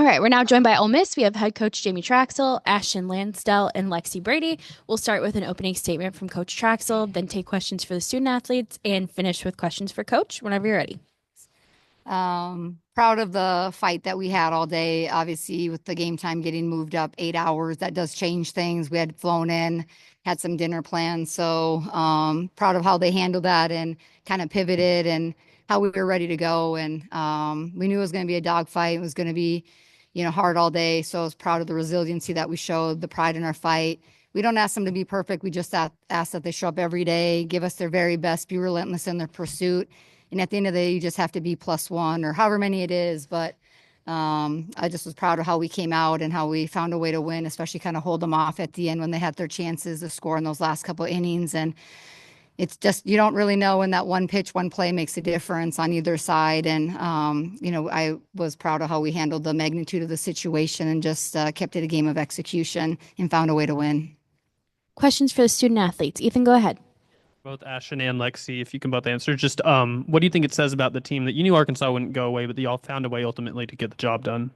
right, we're now joined by Ole Miss. We have head coach Jamie Traxel, Ashton Lansdell, and Lexi Brady. We'll start with an opening statement from Coach Traxel, then take questions for the student athletes, and finish with questions for Coach whenever you're ready. Proud of the fight that we had all day. Obviously, with the game time getting moved up 8 hours, that does change things. We had flown in, had some dinner plans. So proud of how they handled that and kind of pivoted and how we were ready to go. And we knew it was going to be a dogfight. It was going to be, hard all day. So I was proud of the resiliency that we showed, the pride in our fight. We don't ask them to be perfect. We just ask that they show up every day, give us their very best, be relentless in their pursuit. And at the end of the day, you just have to be +1 or however many it is. But I just was proud of how we came out and how we found a way to win, especially kind of hold them off at the end when they had their chances to score in those last couple of innings. And it's just, you don't really know when that one pitch, one play makes a difference on either side. And, I was proud of how we handled the magnitude of the situation and just kept it a game of execution and found a way to win. Questions for the student athletes. Ethan, go ahead. Both Ashton and Lexi, if you can both answer, just what do you think it says about the team that you knew Arkansas wouldn't go away, but that y'all found a way ultimately to get the job done?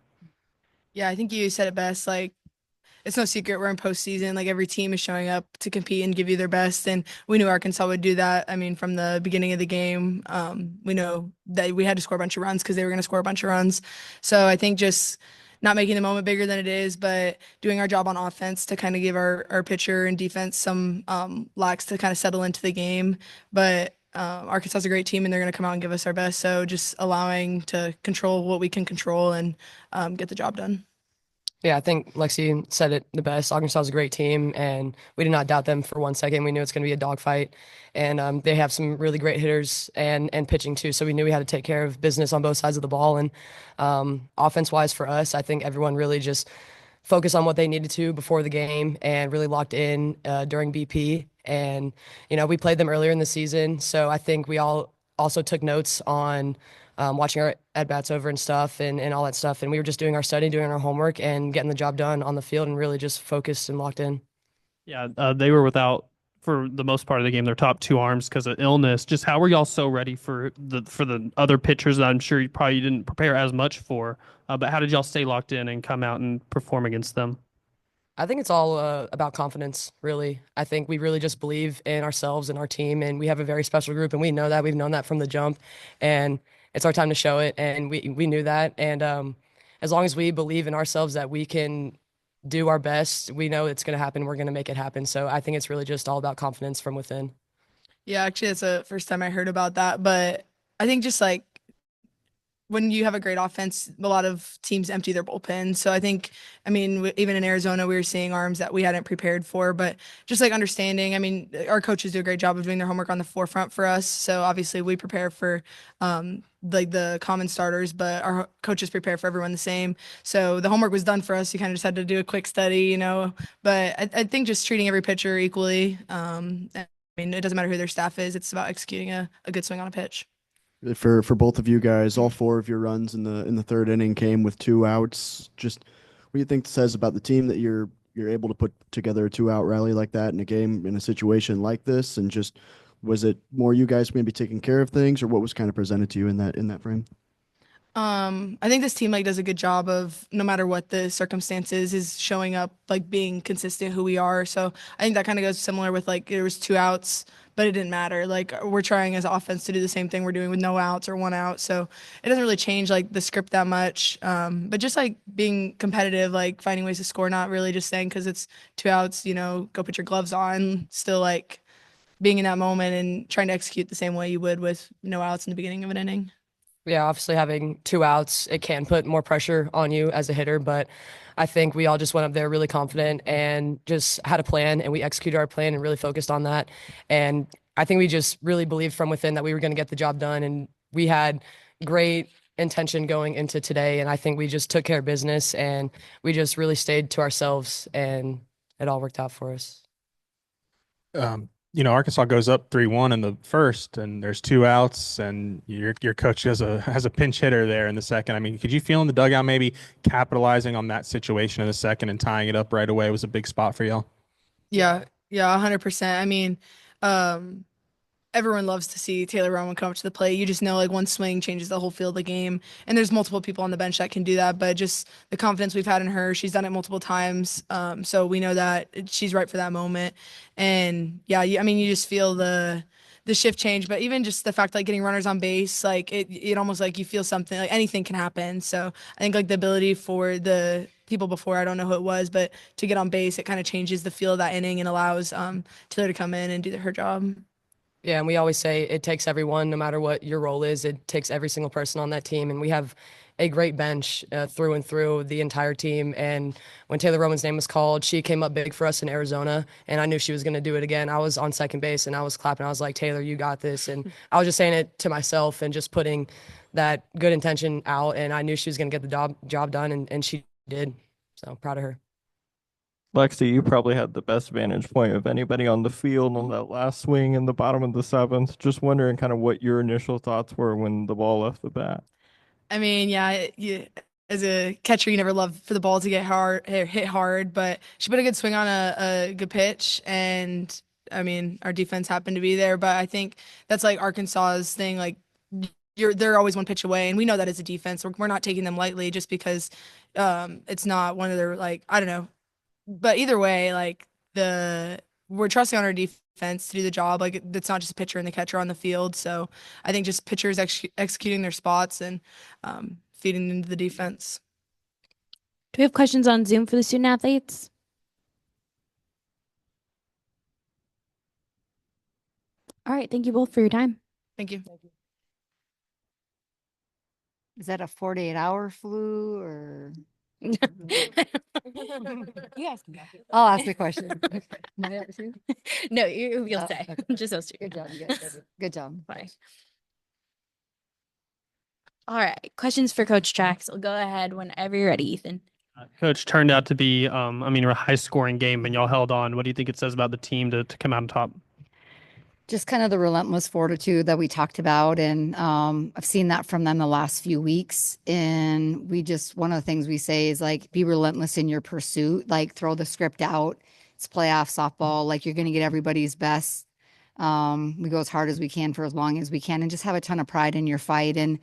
Yeah, I think you said it best. Like, it's no secret we're in postseason. Like, every team is showing up to compete and give you their best, and we knew Arkansas would do that. I mean, from the beginning of the game, we know that we had to score a bunch of runs because they were going to score a bunch of runs. So I think just not making the moment bigger than it is, but doing our job on offense to kind of give our pitcher and defense some locks to kind of settle into the game. But Arkansas is a great team, and they're going to come out and give us our best. So just allowing to control what we can control and get the job done. Yeah, I think Lexi said it the best. Arkansas is a great team, and we did not doubt them for 1 second. We knew it's going to be a dogfight, and they have some really great hitters and pitching too. So we knew we had to take care of business on both sides of the ball. And offense-wise for us, I think everyone really just focused on what they needed to before the game and really locked in during BP. And we played them earlier in the season, so I think we all also took notes on watching our at-bats over and stuff and all that stuff. And we were just doing our study, doing our homework, and getting the job done on the field and really just focused and locked in. Yeah, they were without, for the most part of the game, their top two arms because of illness. Just how were y'all so ready for the other pitchers that I'm sure you probably didn't prepare as much for? But how did y'all stay locked in and come out and perform against them? I think it's all about confidence, really. I think we really just believe in ourselves and our team, and we have a very special group, and we know that. We've known that from the jump, and it's our time to show it, and we knew that. And as long as we believe in ourselves that we can do our best, we know it's going to happen. We're going to make it happen. So I think it's really just all about confidence from within. Yeah, actually, it's the first time I heard about that. But I think just like when you have a great offense, a lot of teams empty their bullpen. So I think, I mean, even in Arizona, we were seeing arms that we hadn't prepared for, but just like understanding, I mean, our coaches do a great job of doing their homework on the forefront for us. So obviously we prepare for like the common starters, but our coaches prepare for everyone the same. So the homework was done for us. You kind of just had to do a quick study, but I think just treating every pitcher equally. I mean, it doesn't matter who their staff is. It's about executing a good swing on a pitch. For both of you guys, all four of your runs in the third inning came with 2 outs. Just what do you think it says about the team that you're able to put together a 2-out rally like that in a game in a situation like this? And just was it more you guys maybe taking care of things, or what was kind of presented to you in that frame? I think this team like does a good job of no matter what the circumstances is showing up, like being consistent who we are. So I think that kind of goes similar with like there was 2 outs, but it didn't matter. Like we're trying as offense to do the same thing we're doing with no outs or 1 out. So it doesn't really change like the script that much. But just like being competitive, like finding ways to score, not really just saying because it's 2 outs, go put your gloves on. Still like being in that moment and trying to execute the same way you would with no outs in the beginning of an inning. Yeah, obviously having 2 outs, it can put more pressure on you as a hitter, but I think we all just went up there really confident and just had a plan, and we executed our plan and really focused on that. And I think we just really believed from within that we were going to get the job done, and we had great intention going into today, and I think we just took care of business, and we just really stayed to ourselves, and it all worked out for us. Arkansas goes up 3-1 in the first, and there's 2 outs, and your coach has a pinch hitter there in the second. I mean, could you feel in the dugout maybe capitalizing on that situation in the second and tying it up right away was a big spot for y'all? Yeah, 100%. I mean, everyone loves to see Taylor Rowan come up to the plate. You just know like one swing changes the whole feel of the game. And there's multiple people on the bench that can do that, but just the confidence we've had in her, she's done it multiple times. So we know that she's right for that moment. And yeah, I mean, you just feel the shift change, but even just the fact like getting runners on base, like it almost like you feel something like anything can happen. So I think like the ability for the people before, I don't know who it was, but to get on base, it kind of changes the feel of that inning and allows Taylor to come in and do her job. Yeah, and we always say it takes everyone, no matter what your role is. It takes every single person on that team, and we have a great bench through and through the entire team. And when Taylor Roman's name was called, she came up big for us in Arizona, and I knew she was going to do it again. I was on second base, and I was clapping. I was like, Taylor, you got this. And I was just saying it to myself and just putting that good intention out, and I knew she was going to get the job done, and she did. So proud of her. Lexi, you probably had the best vantage point of anybody on the field on that last swing in the bottom of the seventh. Just wondering kind of what your initial thoughts were when the ball left the bat. I mean, yeah, as a catcher, you never love for the ball to get hit hard, but she put a good swing on a good pitch, and I mean, our defense happened to be there. But I think that's like Arkansas's thing, like they're always one pitch away, and we know that as a defense. We're not taking them lightly just because it's not one of their like I don't know, but either way, like we're trusting on our defense to do the job. Like it's not just a pitcher and the catcher on the field. So I think just pitchers executing their spots and feeding into the defense. Do we have questions on Zoom for the student athletes? All right. Thank you both for your time. Thank you. Is that a 48-hour flu or? Yes. I'll ask the question. Am I up too? No, you'll Oh, say. okay. Just those two. Good job, you guys. Good job. Bye. All right. Questions for Coach Traxx. I'll go ahead whenever you're ready, Ethan. Coach, turned out to be, I mean, a high scoring game, and y'all held on. What do you think it says about the team to come out on top? Just kind of the relentless fortitude that we talked about. And I've seen that from them the last few weeks. And one of the things we say is like, be relentless in your pursuit, like throw the script out. It's playoff softball. Like you're going to get everybody's best. We go as hard as we can for as long as we can and just have a ton of pride in your fight. And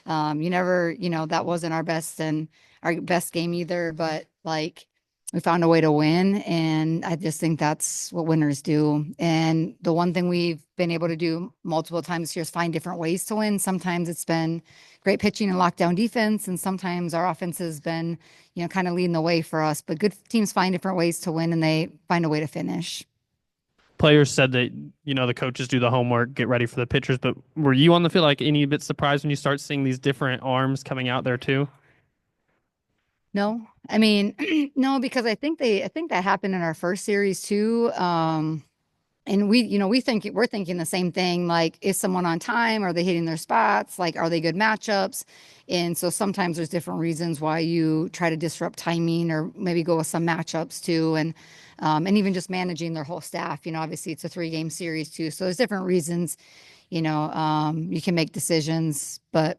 that wasn't our best game either, but like, we found a way to win, and I just think that's what winners do. And the one thing we've been able to do multiple times here is find different ways to win. Sometimes it's been great pitching and lockdown defense, and sometimes our offense has been, kind of leading the way for us. But good teams find different ways to win, and they find a way to finish. Players said that, the coaches do the homework, get ready for the pitchers, but were you on the field like any bit surprised when you start seeing these different arms coming out there too? No, I mean, no, because I think that happened in our first series too. And we're thinking the same thing. Like, is someone on time? Are they hitting their spots? Like, are they good matchups? And so sometimes there's different reasons why you try to disrupt timing or maybe go with some matchups too. And even just managing their whole staff, obviously it's a 3-game series too. So there's different reasons, you can make decisions, but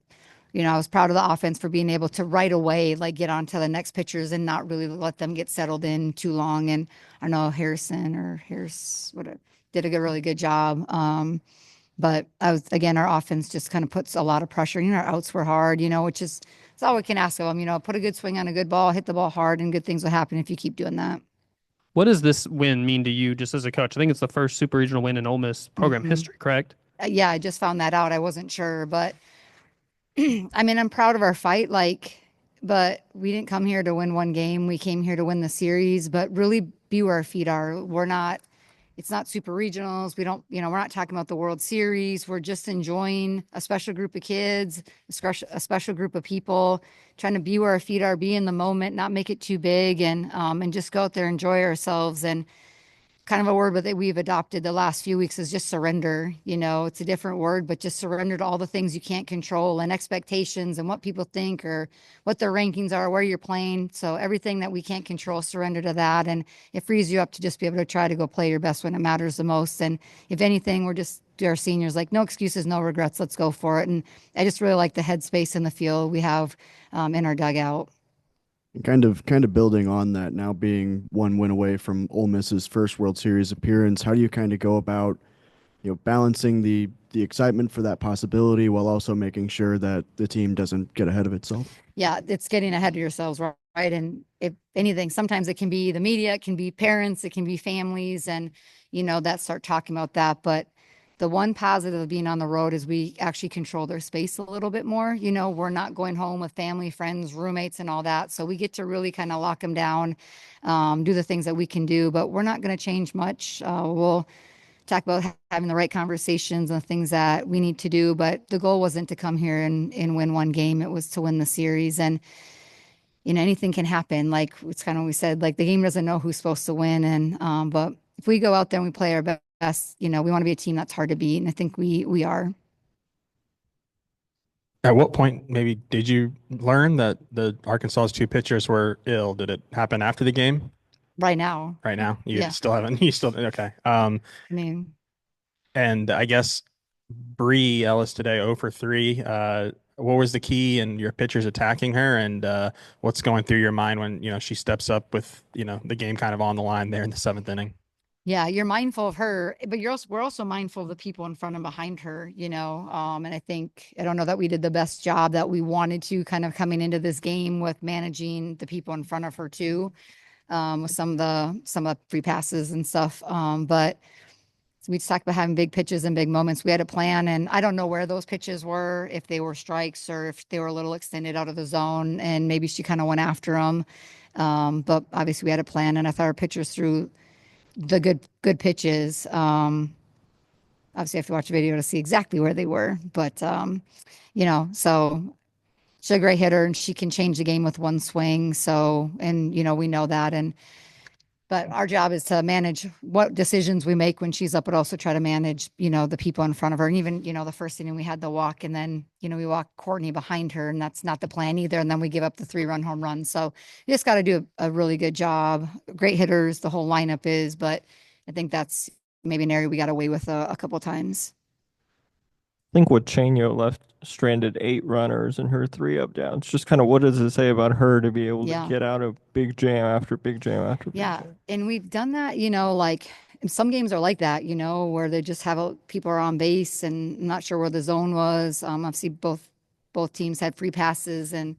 I was proud of the offense for being able to right away, like get on to the next pitchers and not really let them get settled in too long. And I know Harris did a really good job. But our offense just kind of puts a lot of pressure. Our outs were hard, which is, it's all we can ask of them, put a good swing on a good ball, hit the ball hard, and good things will happen if you keep doing that. What does this win mean to you just as a coach? I think it's the first super regional win in Ole Miss program history, correct? Yeah, I just found that out. I wasn't sure, but I mean, I'm proud of our fight, but we didn't come here to win one game. We came here to win the series, but really be where our feet are. It's not super regionals. We're not talking about the World Series. We're just enjoying a special group of kids, a special group of people, trying to be where our feet are, be in the moment, not make it too big, and just go out there, enjoy ourselves. And kind of a word that we've adopted the last few weeks is just surrender. It's a different word, but just surrender to all the things you can't control and expectations and what people think or what their rankings are, where you're playing. So everything that we can't control, surrender to that. And it frees you up to just be able to try to go play your best when it matters the most. And if anything, we're just our seniors, like no excuses, no regrets. Let's go for it. And I just really like the headspace in the field we have in our dugout. Kind of building on that, now being one win away from Ole Miss's first World Series appearance, how do you kind of go about, balancing the excitement for that possibility while also making sure that the team doesn't get ahead of itself? Yeah, it's getting ahead of yourselves, right? And if anything, sometimes it can be the media, it can be parents, it can be families, and that start talking about that. But the one positive of being on the road is we actually control their space a little bit more. We're not going home with family, friends, roommates, and all that. So we get to really kind of lock them down, do the things that we can do, but we're not going to change much. We'll talk about having the right conversations and the things that we need to do. But the goal wasn't to come here and win one game. It was to win the series. And, anything can happen. Like it's kind of what we said, like the game doesn't know who's supposed to win. And, but if we go out there and we play our best, we want to be a team that's hard to beat. And I think we are. At what point maybe did you learn that the Arkansas's two pitchers were ill? Did it happen after the game? Right now. Right now, you Yeah. still haven't. You still okay. I mean, And I guess Bree Ellis today 0 for 3. What was the key in your pitchers attacking her, and what's going through your mind when she steps up with the game kind of on the line there in the 7th inning? yeah, you're mindful of her, but we're also mindful of the people in front and behind her, and I don't know that we did the best job that we wanted to kind of coming into this game with managing the people in front of her too, with some of the free passes and stuff. But we just talked about having big pitches and big moments. We had a plan, and I don't know where those pitches were, if they were strikes or if they were a little extended out of the zone, and maybe she kind of went after them. But obviously we had a plan, and I thought our pitchers threw the good pitches. Obviously I have to watch the video to see exactly where they were, but so she's a great hitter and she can change the game with one swing. So, and we know that. But our job is to manage what decisions we make when she's up, but also try to manage, the people in front of her. And even, the first inning we had the walk, and then, we walk Courtney behind her, and that's not the plan either. And then we give up the 3-run home run. So you just got to do a really good job. Great hitters, the whole lineup is, but I think that's maybe an area we got away with a couple of times. I think what Chenio left stranded 8 runners in her 3 up downs. Just kind of what does it say about her to be able Yeah. to get out of big jam after big jam after big Yeah. jam? And we've done that, like some games are like that, where they just have people are on base and not sure where the zone was. Obviously both teams had free passes and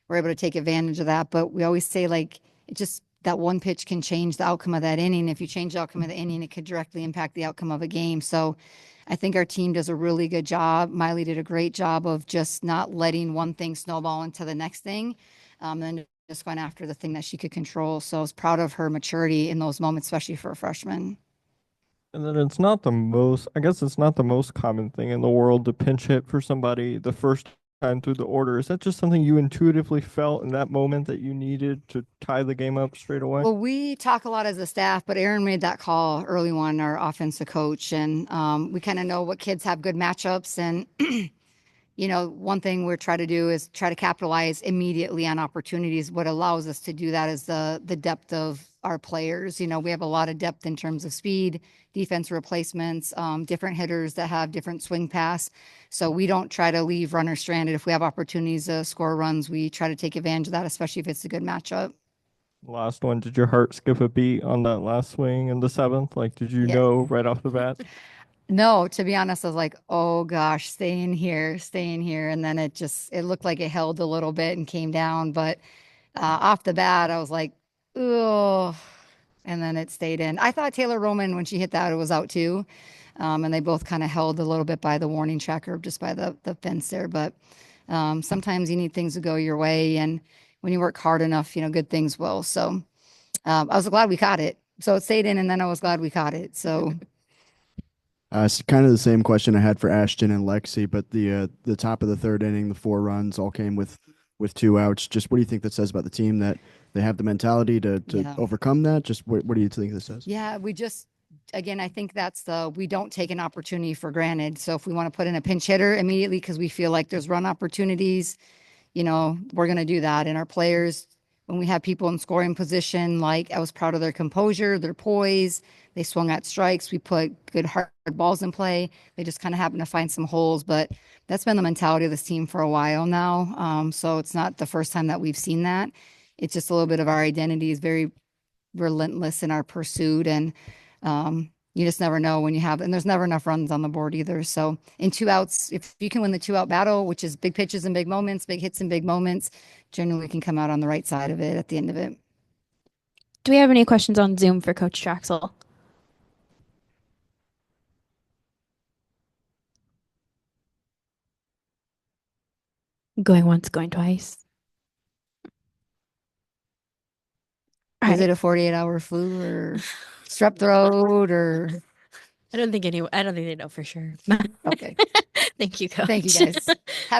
we're able to take advantage of that. But we always say like it just that one pitch can change the outcome of that inning. If you change the outcome of the inning, it could directly impact the outcome of a game. So I think our team does a really good job. Miley did a great job of just not letting one thing snowball into the next thing. And just going after the thing that she could control. So I was proud of her maturity in those moments, especially for a freshman. And then it's not the most common thing in the world to pinch hit for somebody the first time through the order. Is that just something you intuitively felt in that moment that you needed to tie the game up straight away? Well, we talk a lot as a staff, but Aaron made that call early on, our offensive coach, and we kind of know what kids have good matchups. And one thing we're trying to do is try to capitalize immediately on opportunities. What allows us to do that is the depth of our players. We have a lot of depth in terms of speed, defense replacements, different hitters that have different swing pass. So we don't try to leave runners stranded. If we have opportunities to score runs, we try to take advantage of that, especially if it's a good matchup. Last one, did your heart skip a beat on that last swing in the 7th? Like, did you Yeah. know right off the bat? No, to be honest, I was like, oh gosh, stay in here. And then it looked like it held a little bit and came down. But off the bat, I was like, oh, and then it stayed in. I thought Taylor Roman, when she hit that, it was out too. And they both kind of held a little bit by the warning tracker, just by the fence there. But sometimes you need things to go your way. And when you work hard enough, good things will. So I was glad we caught it. So it stayed in, and then I was glad we caught it. So It's kind of the same question I had for Ashton and Lexi, but the top of the 3rd inning, the 4 runs all came with 2 outs. Just what do you think that says about the team, that they have the mentality to Yeah. overcome that? Just what do you think this says? yeah, again, I think we don't take an opportunity for granted. So if we want to put in a pinch hitter immediately because we feel like there's run opportunities, we're going to do that. And our players, when we have people in scoring position, like I was proud of their composure, their poise. They swung at strikes. We put good hard balls in play. They just kind of happened to find some holes, but that's been the mentality of this team for a while now. So it's not the first time that we've seen that. It's just a little bit of our identity is very relentless in our pursuit. And you just never know when you have, and there's never enough runs on the board either. So in 2 outs, if you can win the 2-out battle, which is big pitches and big moments, big hits and big moments, generally can come out on the right side of it at the end of it. Do we have any questions on Zoom for Coach Traxel? Going once, going twice. All Is right. it a 48-hour flu or strep throat or? I don't think they know for sure. Okay. Thank you, Coach. Thank you guys.